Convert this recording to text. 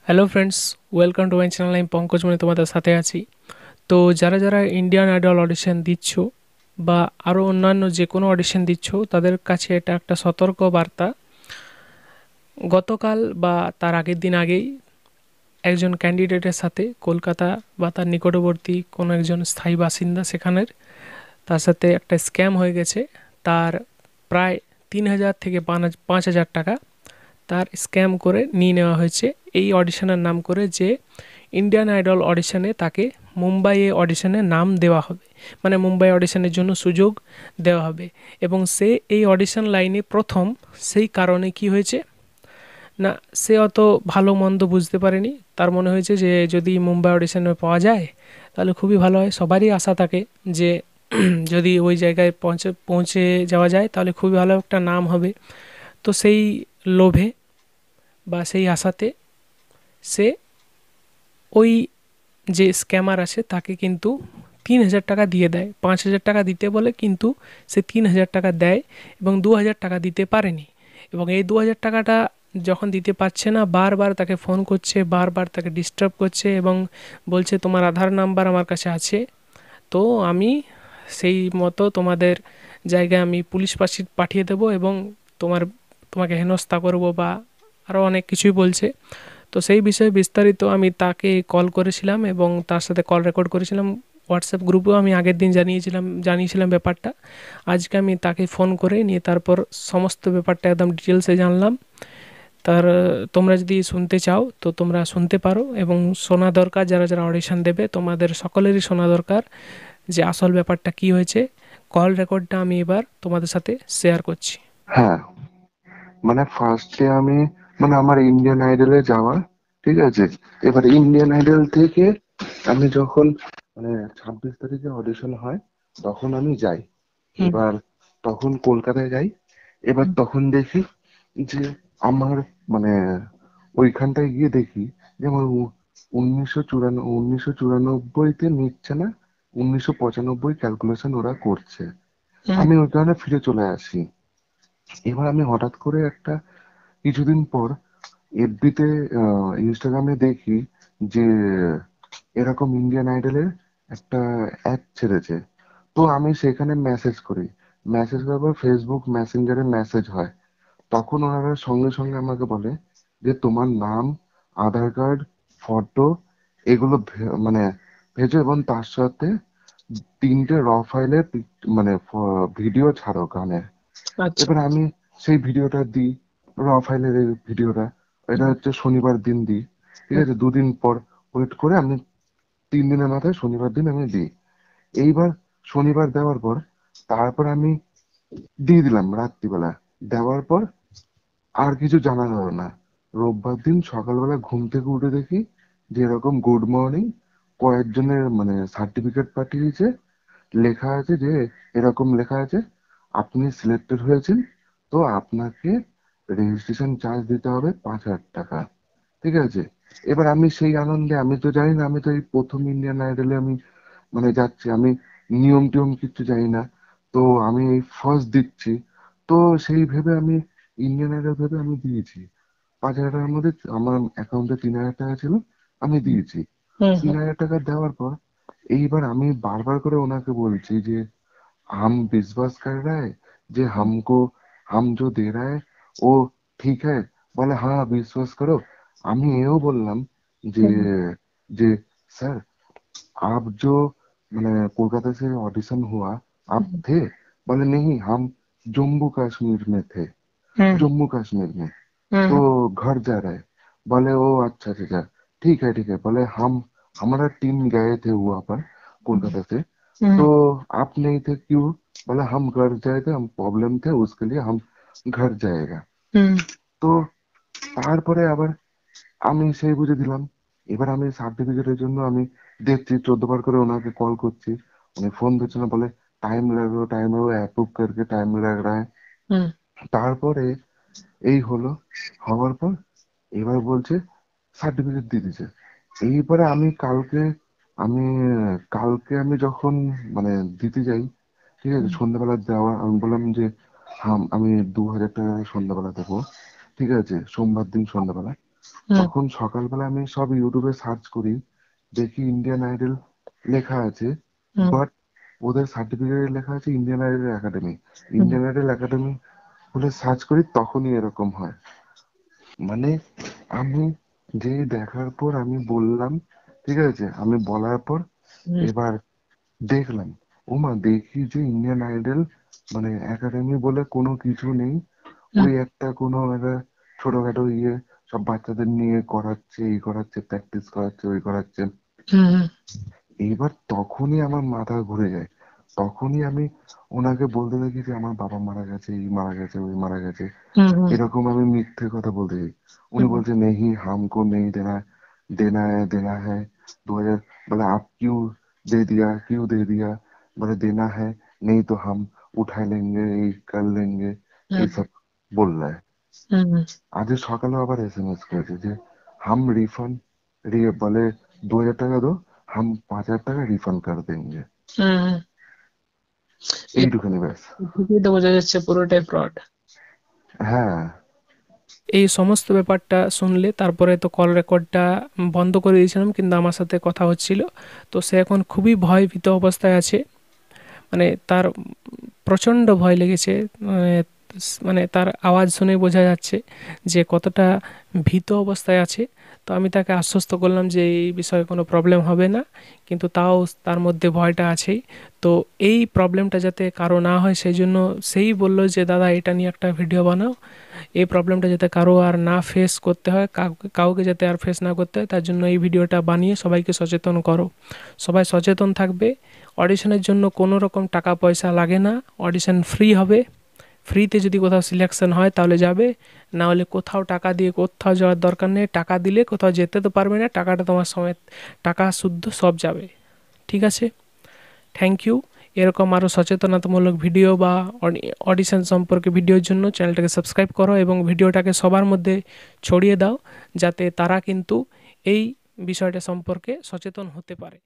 Hello friends, welcome to my channel. আমি পঙ্কজ মণি তোমাদের সাথে আছি। তো যারা যারা ইন্ডিয়ান আইডল অডিশন দিচ্ছ বা আরও অন্যান্য যে কোনো অডিশন দিচ্ছ, তাদের কাছে এটা একটা সতর্ক বার্তা। গতকাল বা তার আগের দিন আগেই একজন ক্যান্ডিডেটের সাথে কলকাতা বা তার নিকটবর্তী কোনো একজন স্থায়ী বাসিন্দা সেখানের, তার সাথে একটা স্ক্যাম হয়ে গেছে। তার প্রায় 3,000 থেকে 5,000 টাকা তার স্ক্যাম করে নিয়ে নেওয়া হয়েছে এই অডিশনের নাম করে, যে ইন্ডিয়ান আইডল অডিশনে তাকে মুম্বাইয়ে অডিশনে নাম দেওয়া হবে, মানে মুম্বাই অডিশনের জন্য সুযোগ দেওয়া হবে। এবং সে এই অডিশন লাইনে প্রথম, সেই কারণে কি হয়েছে না, সে অত ভালো মন্দ বুঝতে পারেনি। তার মনে হয়েছে যে যদি মুম্বাই অডিশনে পাওয়া যায় তাহলে খুবই ভালো হয়। সবারই আশা থাকে যে যদি ওই জায়গায় পৌঁছে পৌঁছে যাওয়া যায় তাহলে খুবই ভালো একটা নাম হবে। তো সেই লোভে বা সেই আশাতে সে ওই যে স্ক্যামার আছে তাকে কিন্তু 3,000 টাকা দিয়ে দেয়। 5,000 টাকা দিতে বলে কিন্তু সে 3,000 টাকা দেয় এবং 2,000 টাকা দিতে পারেনি। এবং এই 2,000 টাকাটা যখন দিতে পারছে না, বারবার তাকে ফোন করছে, বারবার তাকে ডিস্টার্ব করছে এবং বলছে তোমার আধার নাম্বার আমার কাছে আছে, তো আমি সেই মতো তোমাদের জায়গায় আমি পুলিশ পাঠিয়ে দেবো এবং তোমার তোমাকে হেনস্থা করব বা আরও অনেক কিছুই বলছে। তো সেই বিষয়ে বিস্তারিত আমি তাকে কল করেছিলাম এবং তার সাথে কল রেকর্ড করেছিলাম। হোয়াটসঅ্যাপ গ্রুপেও আমি আগের দিন জানিয়েছিলাম ব্যাপারটা। আজকে আমি তাকে ফোন করে নিয়ে তারপর সমস্ত ব্যাপারটা একদম ডিটেলসে জানলাম। তার তোমরা যদি শুনতে চাও তো তোমরা শুনতে পারো, এবং শোনা দরকার। যারা যারা অডিশন দেবে তোমাদের সকলেরই শোনা দরকার যে আসল ব্যাপারটা কি হয়েছে। কল রেকর্ডটা আমি এবার তোমাদের সাথে শেয়ার করছি। হ্যাঁ, মানে ফার্স্টে আমি মানে আমার ইন্ডিয়ান আইডলে যাওয়া, ঠিক আছে। এবার ইন্ডিয়ান আইডল থেকে আমি যখন মানে 26 তারিখে অডিশন হয় তখন আমি যাই। হুম। এবার তখন কলকাতায় যাই। এবার হুম। তখন দেখি যে আমার মানে ওইখানটায় গিয়ে দেখি যে আমার 1994তে নিচ্ছে না, 1995 ক্যালকুলেশন ওরা করছে। হুম। আমি ওই কারণে ফিরে চলে আসি। এবার আমি হঠাৎ করে একটা কিছুদিন পর এফবিতে ইনস্টাগ্রামে দেখি যে এরকম ইন্ডিয়ান আইডলের একটা অ্যাড ছেড়েছে। তো আমি সেখানে মেসেজ করি। মেসেজ করার পর ফেসবুক মেসেঞ্জারে মেসেজ হয়। তখন ওনারা সঙ্গে সঙ্গে আমাকে বলে যে তোমার নাম, আধার কার্ড, ফটো এগুলো মানে ভেজো এবং তার সাথে 3টে র ফাইলের মানে ভিডিও ছাড়ো গানের। আচ্ছা। এবার আমি সেই ভিডিওটা দিই, র ফাইলের এই ভিডিওটা। এটা হচ্ছে শনিবার দিন দিই, ঠিক হুম। আছে। দুদিন পর ওয়েট করে আমি 3 দিনের মাথায় শনিবার দিন আমি দিই। এইবার শনিবার দেওয়ার পর তারপর আমি দিয়ে দিলাম রাত্রিবেলা। দেওয়ার পর আর কিছু জানা গেল না। রোববার দিন সকালবেলা ঘুম থেকে উঠে দেখি যে এরকম গুড মর্নিং, কয়েকজনের মানে সার্টিফিকেট পাঠিয়েছে। লেখা আছে যে এরকম লেখা আছে, আপনি সিলেক্টেড হয়েছেন, তো আপনাকে রেজিস্ট্রেশন চার্জ দিতে হবে 5,000 টাকা, ঠিক আছে। এবার আমি সেই আনন্দে, আমি তো জানি না, আমি তো এই প্রথম ইন্ডিয়ান আইডলে আমি মানে যাচ্ছি, আমি নিয়ম টিয়ম কিচ্ছু জানি না। তো আমি এই ফার্স্ট দিচ্ছি। তো সেই ভেবে আমি ইন্ডিয়ান আইডল ভেবে আমি দিয়েছি। 5,000 টাকার মধ্যে আমার অ্যাকাউন্টে 3,000 টাকা ছিল, আমি দিয়েছি। হুম। তিন হুম। হাজার টাকা দেওয়ার পর এইবার আমি বারবার করে ওনাকে বলছি যে हम विश्वास कर रहा है, যে हमको हम जो दे रहा है वो ठीक है। বলে হ্যাঁ বিশ্বাস করো। আমি এও বললাম যে হুম। যে স্যার आप जो मैंने कोलकाता से ऑडिशन हुआ, आप হুম। थे? बोले नहीं, हम जम्मू कश्मीर में थे, হুম। जम्मू कश्मीर में। হুম। तो घर जा रहे। बोले ओ अच्छा अच्छा अच्छा, ठीक है ठीक है। बोले हम हमारा टीम गए थे वहां पर कोलकाता से, হুম। तो आप नहीं थे क्यों? बोले हम घर जाए थे, हम प्रॉब्लम थे उसके लिए हम घर जाएगा। হুম। তো তারপরে আবার আমি সেই বুঝে দিলাম। এবার আমি সার্টিফিকেটের জন্য আমি দেখছি 14 বার করে ওনাকে কল করছি, উনি ফোন ধরছে না। বলে टाइम लगो अप्रूव करके टाइम लग रहा है। হুম। তারপরে এই হলো, হওয়ার পর এবার বলছে সার্টিফিকেট দিয়ে দিছে। এইবারে আমি কালকে আমি যখন মানে দিতে যাই, ঠিক আছে, হুম। সন্ধ্যাবেলা দেওয়া, আমি বললাম যে আমি 2,000 টাকা সন্ধ্যাবেলা দেবো, ঠিক আছে, সোমবার দিন সন্ধ্যাবেলা। হুম। তখন সকালবেলা আমি সব ইউটিউবে সার্চ করি, দেখি ইন্ডিয়ান আইডল লেখা আছে, হুম। বাট ওদের সার্টিফিকেটে লেখা আছে ইন্ডিয়ান আইডল একাডেমি। হুম। ইন্ডিয়ান আইডল একাডেমি বলে সার্চ করি, তখনই এরকম হয়। মানে আমি যে দেখার পর আমি বললাম, ঠিক আছে, আমি বলার পর হুম। এবার দেখলাম, ওমা দেখি যে ইন্ডিয়ান আইডল মানে একাডেমি বলে কোনো কিছু নেই। হুম। ওই একটা কোনো একটা ছোটখাটো ইয়ে, সব বাচ্চাদের নিয়ে করাচ্ছে, এই করাচ্ছে, প্র্যাকটিস করাচ্ছে, ওই করাচ্ছে। হুম। এইবার তখনই আমার মাথা ঘুরে যায়। তখনই আমি ওনাকে বলতে থাকি যে আমার বাবা মারা গেছে, এই মারা গেছে, ওই মারা গেছে, হুম। হুম। এরকম আমি মিথ্যে কথা বলতে চাই। উনি হুম। বলছে नहीं हमको नहीं देना, देना है 2000, बोले आप क्यों दे दिया, क्यों दे दिया, बोले देना है, नहीं तो हम उठा लेंगे, ये कर लेंगे, ये হুম। सब बोल रहा है। হুম। আজ সকালে আবার এসএমএস করেছে যে हम रिफंड, बोले 2000 টাকা দো, हम 5000 টাকা রিফান্ড कर देंगे। হুম। এইটুখানি ব্যাস। থেকেই তো বোঝা যাচ্ছে পুরোটাই ফ্রড। হ্যাঁ। এই সমস্ত ব্যাপারটা শুনলে তারপরে তো কল রেকর্ডটা বন্ধ করে দিয়েছিলাম, কিন্তু আমার সাথে কথা হচ্ছিল। তো সে এখন খুবই ভয়ভীত অবস্থায় আছে। মানে তার প্রচণ্ড ভয় লেগেছে। মানে মানে তার আওয়াজ শুনে বোঝা যাচ্ছে যে কতটা ভীত অবস্থায় আছে। তো আমি তাকে আশ্বস্ত করলাম যে এই বিষয়ে কোনো প্রবলেম হবে না, কিন্তু তাও তার মধ্যে ভয়টা আছেই। তো এই প্রবলেমটা যাতে কারো না হয় সেই জন্য সেই বলল যে দাদা এটা নিয়ে একটা ভিডিও বানাও, এই প্রবলেমটা যাতে কারো আর না ফেস করতে হয়, কাউকে যাতে আর ফেস না করতে হয়, তার জন্য এই ভিডিওটা বানিয়ে সবাইকে সচেতন করো। সবাই সচেতন থাকবে। অডিশনের জন্য কোনো রকম টাকা পয়সা লাগে না, অডিশন ফ্রি হবে। ফ্রিতে যদি কোথাও সিলেকশন হয় তাহলে যাবে, না হলে কোথাও টাকা দিয়ে কোথাও যাওয়ার দরকার নেই। টাকা দিলে কোথাও যেতে তো পারবে না, টাকাটা তোমার সময় টাকা শুদ্ধ সব যাবে। ঠিক আছে, থ্যাংক ইউ। এরকম আরও সচেতনতামূলক ভিডিও বা অডিশন সম্পর্কে ভিডিওর জন্য চ্যানেলটাকে সাবস্ক্রাইব করো এবং ভিডিওটাকে সবার মধ্যে ছড়িয়ে দাও, যাতে তারা কিন্তু এই বিষয়টা সম্পর্কে সচেতন হতে পারে।